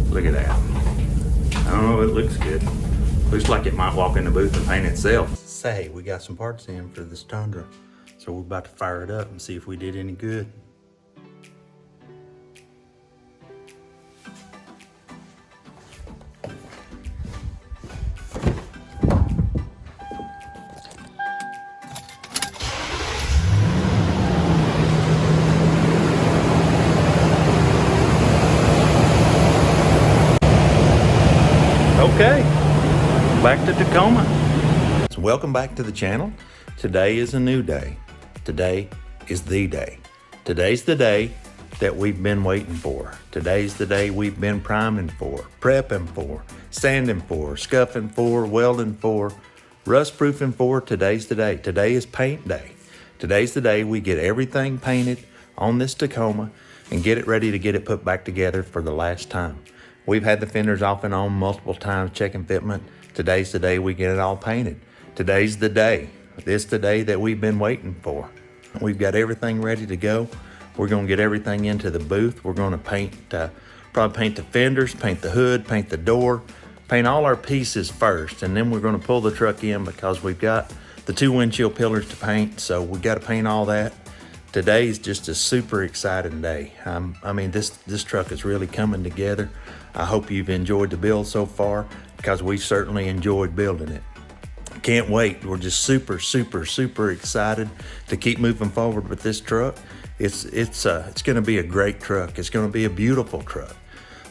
Look at that. I don't know if it looks good. Looks like it might walk in the booth and paint itself. Say, we got some parts in for this Tundra, so we're about to fire it up and see if we did any good. Okay, back to Tacoma. So welcome back to the channel. Today is a new day. Today is the day. Today's the day that we've been waiting for. Today's the day we've been priming for, prepping for, sanding for, scuffing for, welding for, rust proofing for. Today's the day. Today is paint day. Today's the day we get everything painted on this Tacoma and get it ready to get it put back together for the last time. We've had the fenders off and on multiple times checking fitment. Today's the day we get it all painted. Today's the day. This the day that we've been waiting for. We've got everything ready to go. We're gonna get everything into the booth. We're gonna paint, probably paint the fenders, paint the hood, paint the door, paint all our pieces first, and then we're gonna pull the truck in because we've got the 2 windshield pillars to paint, so we gotta paint all that. Today's just a super exciting day. I mean, this truck is really coming together. I hope you've enjoyed the build so far, because we certainly enjoyed building it. Can't wait. We're just super excited to keep moving forward with this truck. It's going to be a great truck. It's going to be a beautiful truck.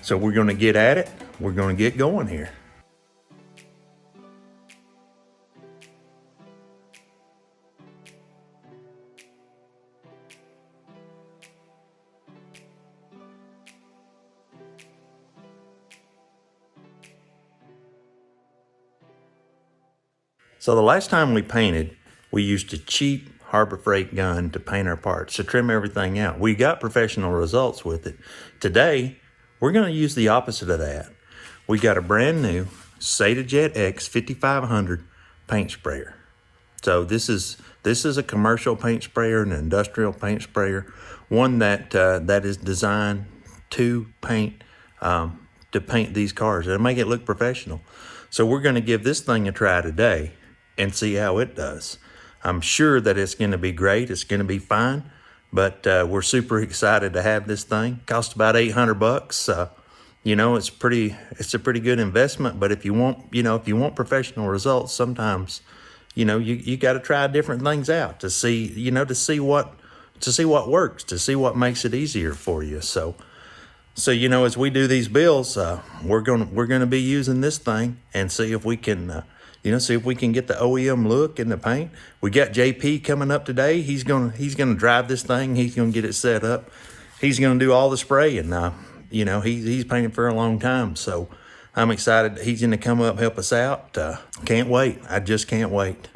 So we're going to get at it. We're going to get going here. So the last time we painted, we used a cheap Harbor Freight gun to paint our parts, to trim everything out. We got professional results with it. Today, we're going to use the opposite of that. We got a brand new Satajet X 5500 paint sprayer. So this is a commercial paint sprayer, an industrial paint sprayer, one that is designed to paint these cars and make it look professional. So we're going to give this thing a try today and see how it does. I'm sure that it's going to be great. It's going to be fine, but we're super excited to have this thing. Cost about $800. You know, it's a pretty good investment. But if you want professional results, sometimes, you got to try different things out to see what works, to see what makes it easier for you. So as we do these builds, we're gonna be using this thing and see if we can get the OEM look in the paint. We got JP coming up today. He's gonna drive this thing. He's gonna get it set up. He's gonna do all the spraying. He's painted for a long time, so I'm excited. He's gonna come up, help us out. Can't wait. I just can't wait.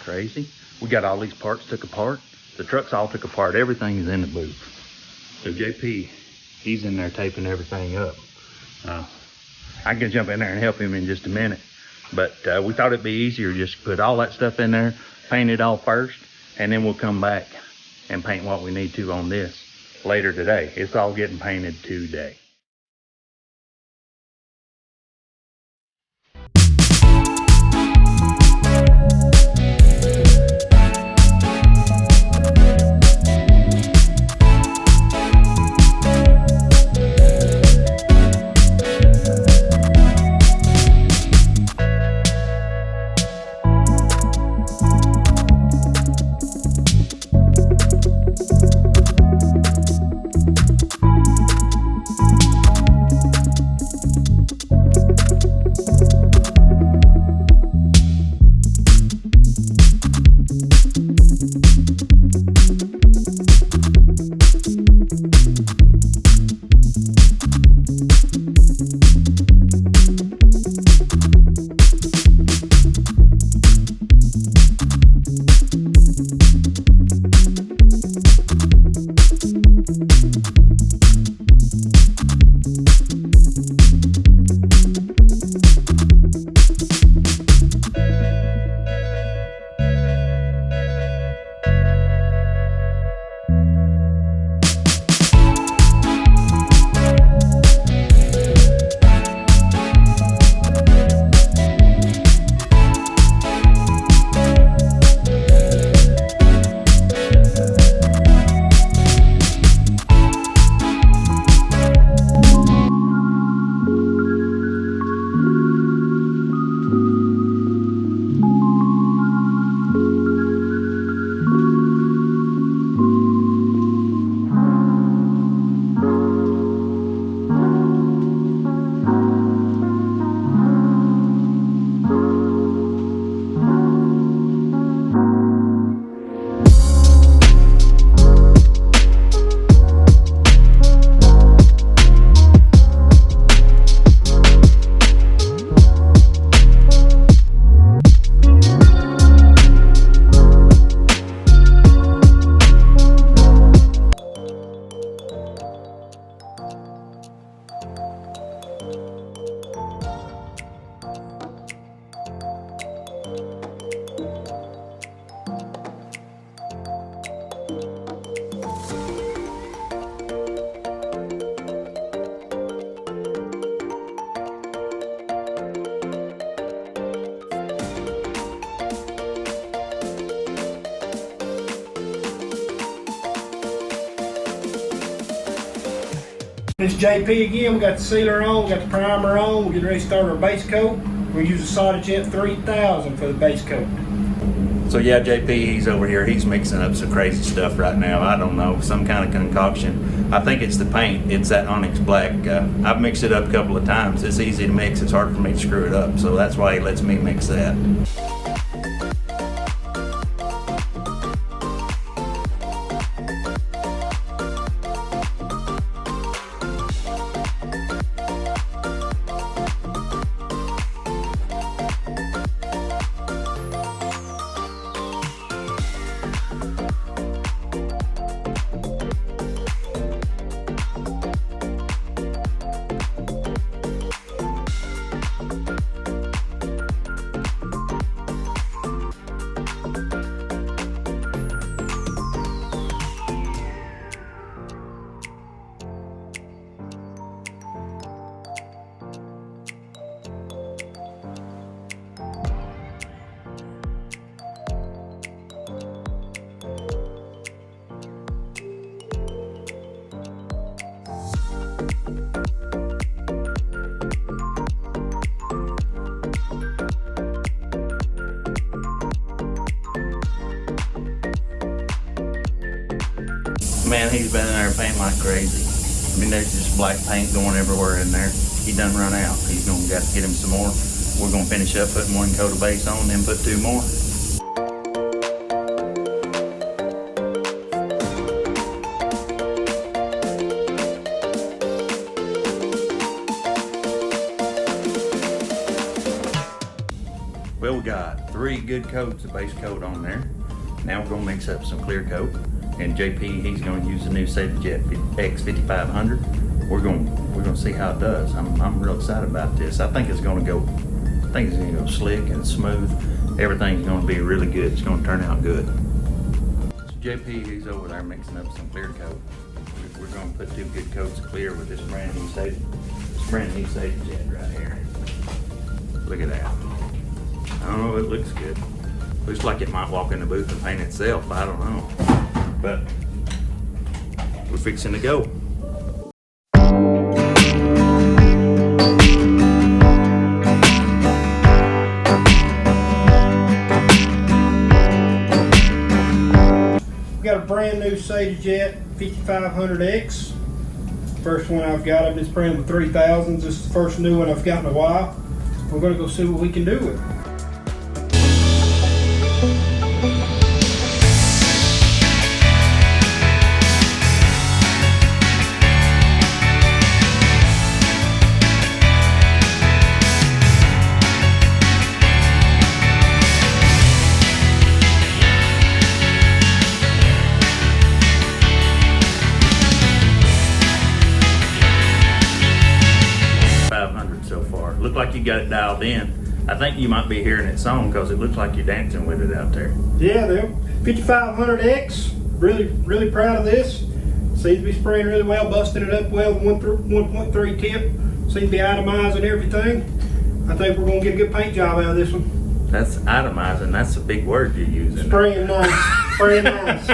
Crazy. We got all these parts took apart. The truck's all took apart. Everything is in the booth. So JP, he's in there taping everything up. I can jump in there and help him in just a minute. But we thought it'd be easier just to put all that stuff in there, paint it all first, and then we'll come back and paint what we need to on this later today. It's all getting painted today. This JP again, we got the sealer on, we got the primer on, we're getting ready to start our base coat. We're using Satajet 3000 for the base coat. So yeah, JP, he's over here. He's mixing up some crazy stuff right now. I don't know, some kind of concoction. I think it's the paint. It's that Onyx Black. I've mixed it up a couple of times. It's easy to mix. It's hard for me to screw it up. So that's why he lets me mix that. Man, he's been in there painting like crazy. I mean, there's just black paint going everywhere in there. He done run out. He's gonna have to get him some more. We're gonna finish up putting one coat of base on, then put two more. Well, we got 3 good coats of base coat on there. Now we're gonna mix up some clear coat. And JP, he's going to use the new Satajet X 5500. We're going to see how it does. I'm real excited about this. I think it's going to go slick and smooth. Everything's going to be really good. It's going to turn out good. So JP, he's over there mixing up some clear coat. We're going to put 2 good coats of clear with this brand new Satajet right here. Look at that. I don't know if it looks good. Looks like it might walk in the booth and paint itself. I don't know. But we're fixing to go. We got a brand new Satajet 5500X. First one I've got. I've been spraying with 3000s. This is the first new one I've got in a while. We're going to go see what we can do with it. you got it dialed in. I think you might be hearing that song because it looks like you're dancing with it out there. Yeah, the 5500X. Really proud of this. Seems to be spraying really well, busting it up well. 1.3 tip. Seems to be itemizing everything. I think we're gonna get a good paint job out of this one. That's itemizing. That's a big word you're using. Spraying nice. Spraying nice.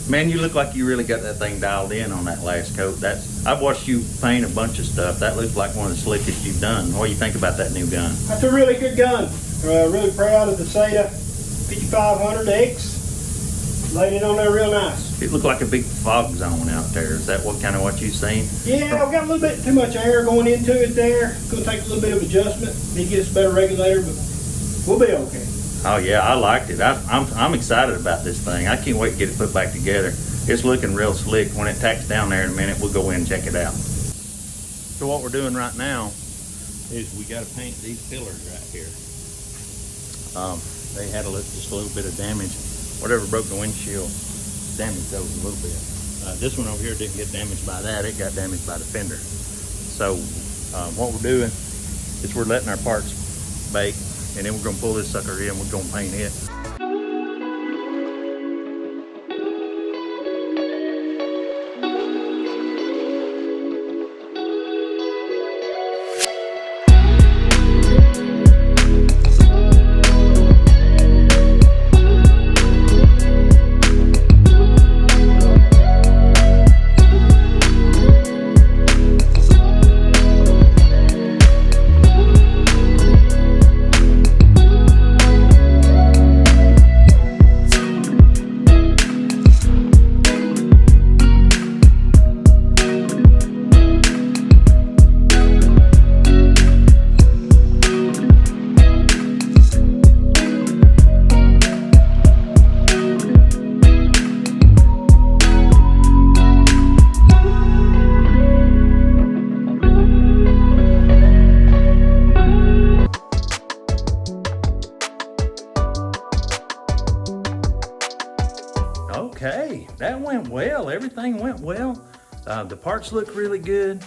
Man, you look like you really got that thing dialed in on that last coat. I've watched you paint a bunch of stuff. That looks like one of the slickest you've done. What do you think about that new gun? That's a really good gun. Really proud of the Satajet 5500X. Laid it on there real nice. It looked like a big fog zone out there. Is that what you've seen? Yeah, I've got a little bit too much air going into it there. It's going to take a little bit of adjustment. Need to get us a better regulator, but we'll be okay. Oh yeah, I liked it. I'm excited about this thing. I can't wait to get it put back together. It's looking real slick. When it tacks down there in a minute, we'll go in and check it out. So what we're doing right now is we got to paint these pillars right here. They had just a little bit of damage. Whatever broke the windshield damaged those a little bit. This one over here didn't get damaged by that. It got damaged by the fender. So what we're doing is we're letting our parts bake, and then we're gonna pull this sucker in, we're gonna paint it. Okay, that went well. Everything went well. The parts look really good.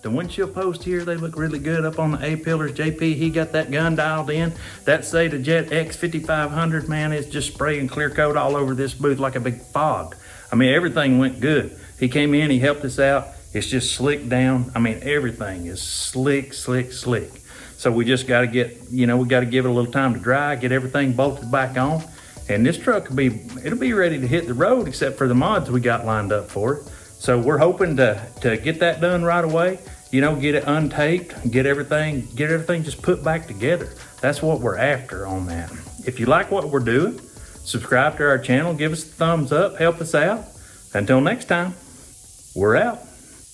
The windshield posts here, they look really good up on the A pillars. JP, he got that gun dialed in. That Satajet X 5500, man, is just spraying clear coat all over this booth like a big fog. I mean, everything went good. He came in, he helped us out. It's just slicked down. I mean, everything is slick, slick, slick. So we just got to we got to give it a little time to dry, get everything bolted back on. And this truck it'll be ready to hit the road, except for the mods we got lined up for it. So we're hoping to get that done right away, get it untaped, get everything just put back together. That's what we're after on that. If you like what we're doing, subscribe to our channel, give us a thumbs up, help us out. Until next time, we're out.